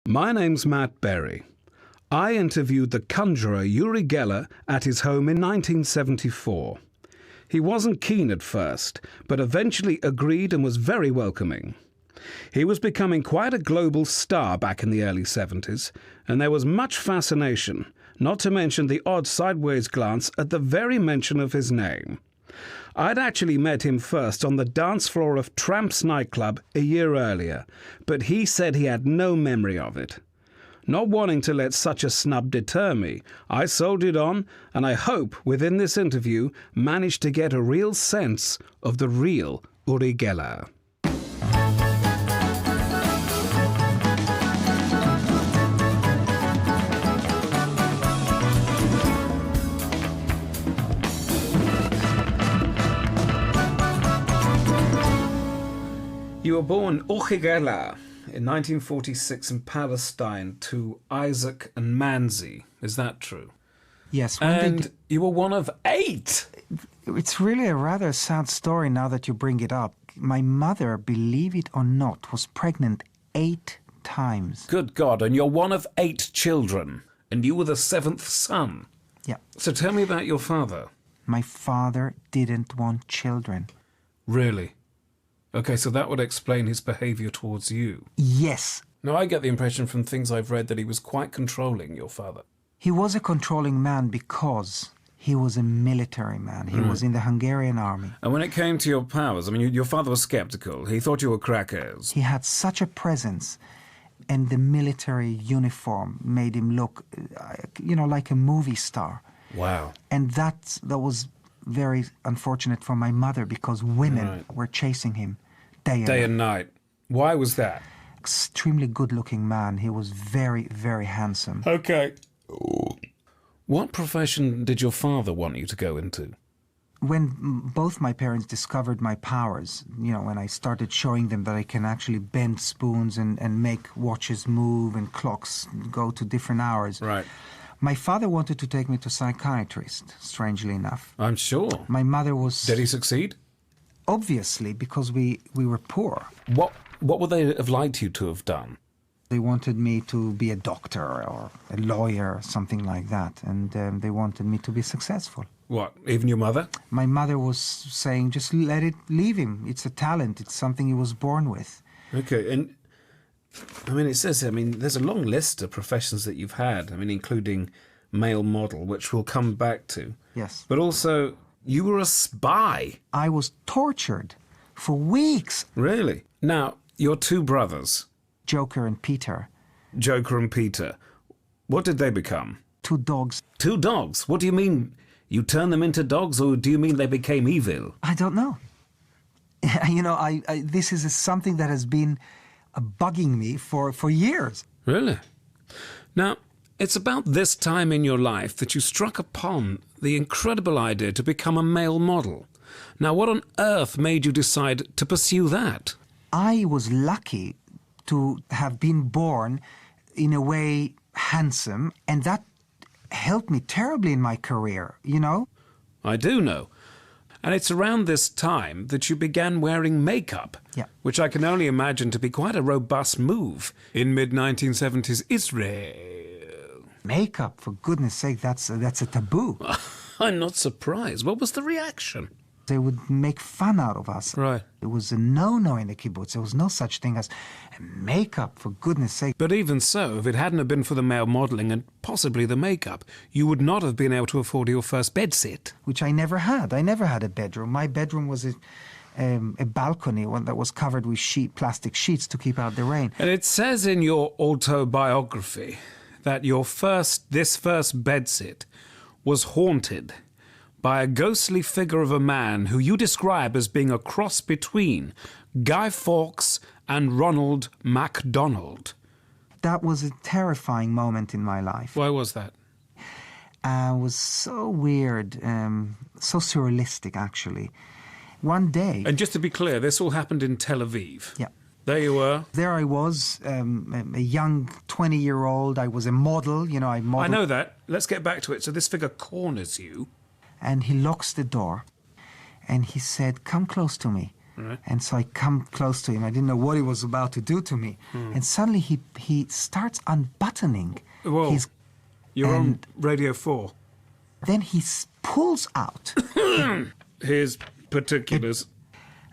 My name's Matt Berry. I interviewed the conjurer Uri Geller at his home in 1974. He wasn't keen at first, but eventually agreed and was very welcoming. He was becoming quite a global star back in the early 70s, and there was much fascination, not to mention the odd sideways glance at the very mention of his name. I'd actually met him first on the dance floor of Tramp's nightclub a year earlier, but he said he had no memory of it. Not wanting to let such a snub deter me, I soldiered on, and I hope within this interview managed to get a real sense of the real Uri Geller. You were born Uri Geller in 1946 in Palestine to Isaac and Manzi. Is that true? Yes. And you were one of 8. It's really a rather sad story now that you bring it up. My mother, believe it or not, was pregnant 8 times. Good God, and you're one of 8 children, and you were the 7th son. Yeah. So tell me about your father. My father didn't want children. Really? Okay, so that would explain his behaviour towards you. Yes. Now, I get the impression from things I've read that he was quite controlling, your father. He was a controlling man because he was a military man. He was in the Hungarian army. And when it came to your powers, I mean, your father was sceptical. He thought you were crackers. He had such a presence, and the military uniform made him look, like a movie star. Wow. And that was very unfortunate for my mother because women were chasing him day and night. Why was that? Extremely good-looking man. He was very, very handsome. Okay. What profession did your father want you to go into? When both my parents discovered my powers, when I started showing them that I can actually bend spoons and make watches move and clocks go to different hours. Right. My father wanted to take me to a psychiatrist, strangely enough. I'm sure. My mother was... Did he succeed? Obviously, because we were poor. What would they have liked you to have done? They wanted me to be a doctor or a lawyer or something like that. And they wanted me to be successful. What, even your mother? My mother was saying, just leave him. It's a talent. It's something he was born with. Okay, and... it says, there's a long list of professions that you've had, including male model, which we'll come back to. Yes. But also, you were a spy. I was tortured for weeks. Really? Now, your 2 brothers. Joker and Peter. Joker and Peter. What did they become? 2 dogs. 2 dogs? What do you mean? You turned them into dogs, or do you mean they became evil? I don't know. This is something that has been bugging me for years. Really? Now, it's about this time in your life that you struck upon the incredible idea to become a male model. Now, what on earth made you decide to pursue that? I was lucky to have been born in a way handsome, and that helped me terribly in my career, I do know. And it's around this time that you began wearing makeup, which I can only imagine to be quite a robust move in mid-1970s Israel. Makeup, for goodness sake, that's a taboo. I'm not surprised. What was the reaction? They would make fun out of us. Right. It was a no-no in the kibbutz. There was no such thing as makeup, for goodness sake. But even so, if it hadn't have been for the male modelling and possibly the makeup, you would not have been able to afford your first bedsit. Which I never had. I never had a bedroom. My bedroom was a balcony, one that was covered with plastic sheets to keep out the rain. And it says in your autobiography that this first bedsit was haunted by a ghostly figure of a man who you describe as being a cross between Guy Fawkes and Ronald MacDonald. That was a terrifying moment in my life. Why was that? It was so weird, so surrealistic, actually. One day... And just to be clear, this all happened in Tel Aviv. Yeah. There you were. There I was, a young 20-year-old. I was a model, I modeled. I know that. Let's get back to it. So this figure corners you. And he locks the door, and he said, "Come close to me." Right. And so I come close to him. I didn't know what he was about to do to me. And suddenly he starts unbuttoning Whoa. his... You're on and Radio 4. then he pulls out. Here's particulars.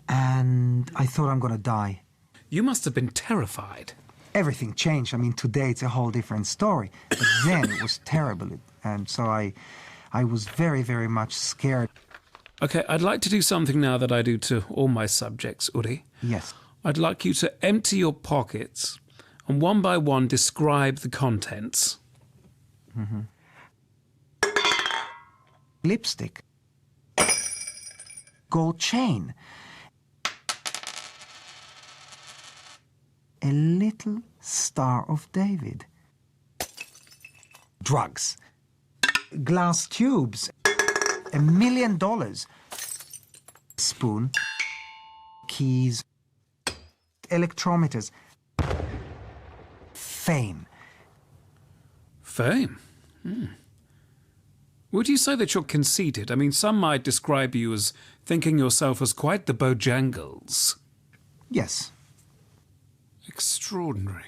And I thought I'm going to die. You must have been terrified. Everything changed. I mean, today it's a whole different story. But then it was terrible. And so I was very, very much scared. Okay, I'd like to do something now that I do to all my subjects, Uri. Yes. I'd like you to empty your pockets and one by one describe the contents. Lipstick. Gold chain. A little Star of David. Drugs. Glass tubes. $1 million. Spoon. Keys. Electrometers. Fame. Fame? Would you say that you're conceited? I mean, some might describe you as thinking yourself as quite the Bojangles. Yes. Extraordinary.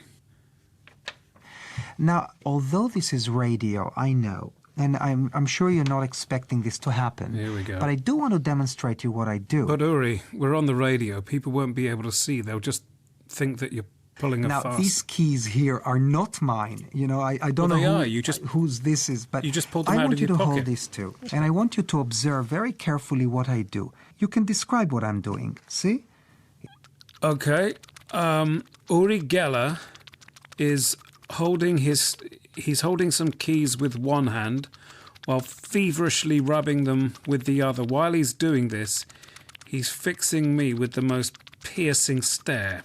Now, although this is radio, I know, and I'm sure you're not expecting this to happen. Here we go. But I do want to demonstrate you what I do. But Uri, we're on the radio. People won't be able to see. They'll just think that you're pulling a now, fast. these keys here are not mine. You know, I don't Well, know they are. You just- whose this is, but you just pulled them I out want of you your to hold pocket. this too. And I want you to observe very carefully what I do. You can describe what I'm doing. See? Okay. Uri Geller is holding he's holding some keys with one hand while feverishly rubbing them with the other. While he's doing this, he's fixing me with the most piercing stare.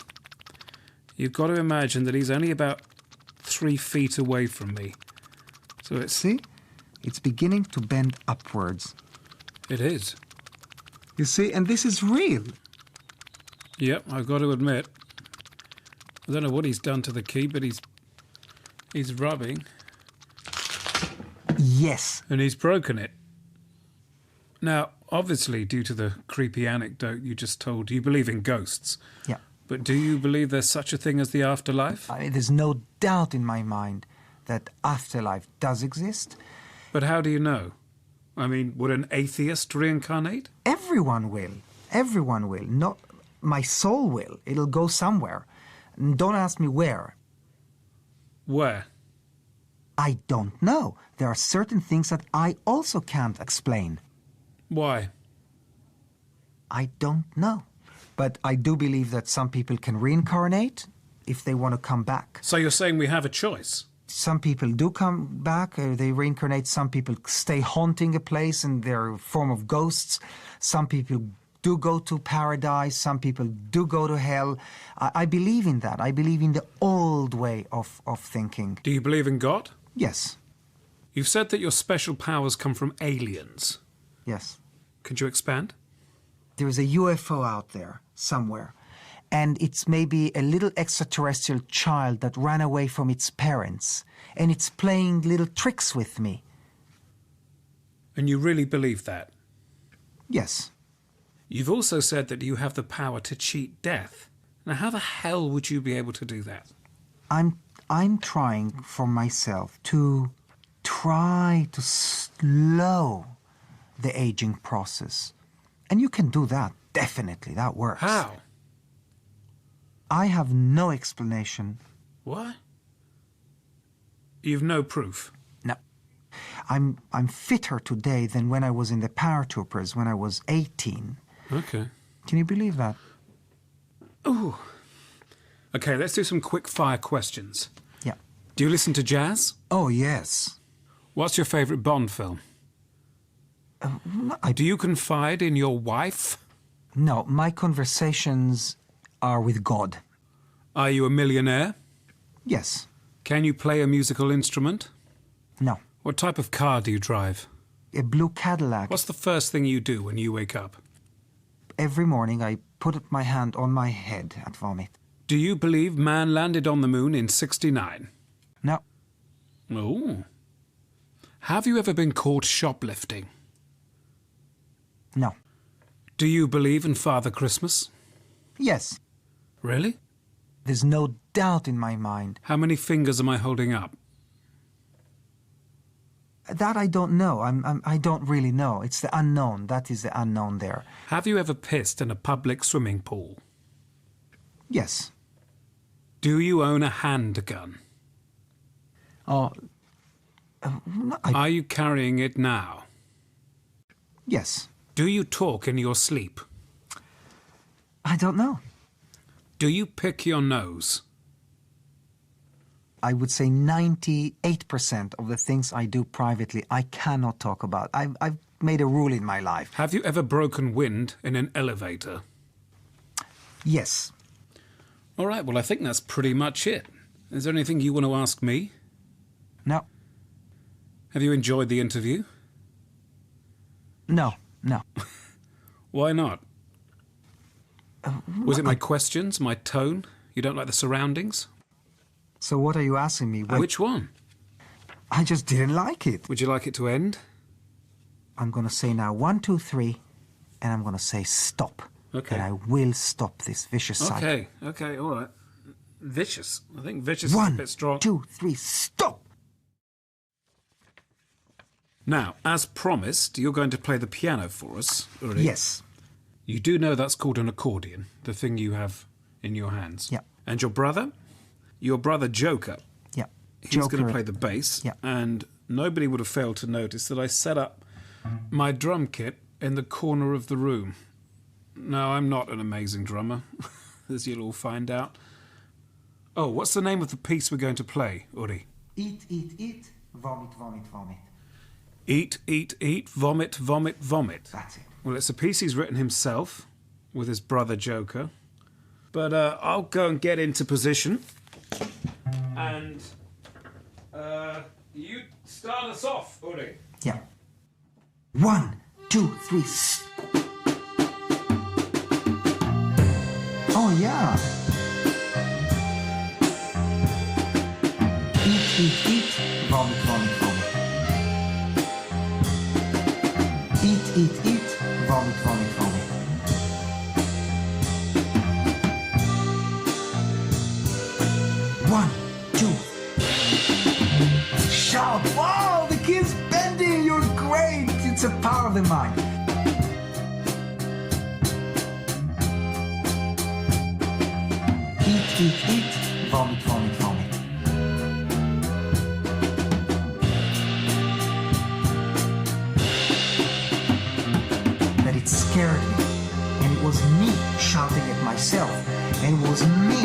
You've got to imagine that he's only about 3 feet away from me. So See? It's beginning to bend upwards. it is. You see? And this is real. Yep, I've got to admit. I don't know what he's done to the key, but he's rubbing Yes. and he's broken it. Now, obviously, due to the creepy anecdote you just told, you believe in ghosts. Yeah. But do you believe there's such a thing as the afterlife? There's no doubt in my mind that afterlife does exist. But how do you know? I mean, would an atheist reincarnate? Everyone will. Everyone will. Not my soul will. It'll go somewhere. Don't ask me where. Where? I don't know. There are certain things that I also can't explain. Why? I don't know. But I do believe that some people can reincarnate if they want to come back. So you're saying we have a choice? Some people do come back, they reincarnate. Some people stay haunting a place and they're a form of ghosts. Some people do go to paradise. Some people do go to hell. I believe in that. I believe in the old way of thinking. Do you believe in God? Yes. You've said that your special powers come from aliens. Yes. Could you expand? There is a UFO out there somewhere. And it's maybe a little extraterrestrial child that ran away from its parents. And it's playing little tricks with me. And you really believe that? Yes. You've also said that you have the power to cheat death. Now, how the hell would you be able to do that? I'm trying for myself to try to slow the aging process. And you can do that. Definitely. That works. How? I have no explanation. What? You've no proof? No. I'm fitter today than when I was in the paratroopers when I was 18. Okay. Can you believe that? Ooh. Okay, let's do some quick fire questions. Yeah. Do you listen to jazz? Oh, yes. What's your favourite Bond film? Do you confide in your wife? No, my conversations are with God. Are you a millionaire? Yes. Can you play a musical instrument? No. What type of car do you drive? A blue Cadillac. What's the first thing you do when you wake up? Every morning I put my hand on my head and vomit. Do you believe man landed on the moon in 69? No. Oh. Have you ever been caught shoplifting? No. Do you believe in Father Christmas? Yes. Really? There's no doubt in my mind. How many fingers am I holding up? That I don't know. I don't really know. It's the unknown. That is the unknown there. Have you ever pissed in a public swimming pool? Yes. Do you own a handgun? Oh, Are you carrying it now? yes. Do you talk in your sleep? I don't know. Do you pick your nose? I would say 98% of the things I do privately, I cannot talk about. I've made a rule in my life. Have you ever broken wind in an elevator? Yes. All right, well, I think that's pretty much it. Is there anything you want to ask me? No. Have you enjoyed the interview? No. Why not? Was it my questions, my tone? You don't like the surroundings? So what are you asking me? Which one? I just didn't like it. Would you like it to end? I'm going to say now 1, 2, 3, and I'm going to say stop. Okay. And I will stop this vicious cycle. Okay, all right. Vicious. I think vicious is a 1, bit strong. 2, 3, stop! Now, as promised, you're going to play the piano for us, Uri. Yes. You do know that's called an accordion, the thing you have in your hands. Yeah. And your brother? Your brother Joker. Yeah. He's going to play the bass. Yeah. And nobody would have failed to notice that I set up my drum kit in the corner of the room. No, I'm not an amazing drummer, as you'll all find out. Oh, what's the name of the piece we're going to play, Uri? Eat, vomit, vomit, vomit. Eat, vomit, vomit, vomit. That's it. Well, it's a piece he's written himself with his brother Joker. But I'll go and get into position. And you start us off, Uri. Yeah. 1, 2, 3, Oh, yeah. Eat, vomit, vomit, vomit. Eat, vomit, vomit, vomit. One, 2. Shout! Wow, the kid's bending! You're great! It's a power of the mind. Eat, vomit, vomit, vomit. That it scared me, and it was me shouting at myself, and it was me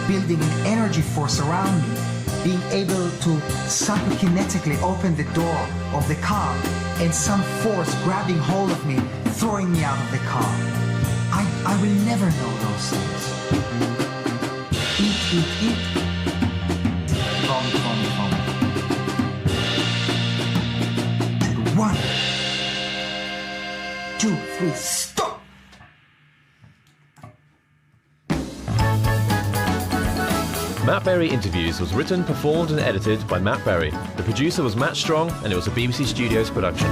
building an energy force around me, being able to psychokinetically open the door of the car, and some force grabbing hold of me, throwing me out of the car. I will never know those things. Eat. Vomit, vomit, vomit. 1, 2, 3, stop! Matt Berry Interviews was written, performed and edited by Matt Berry. The producer was Matt Strong and it was a BBC Studios production.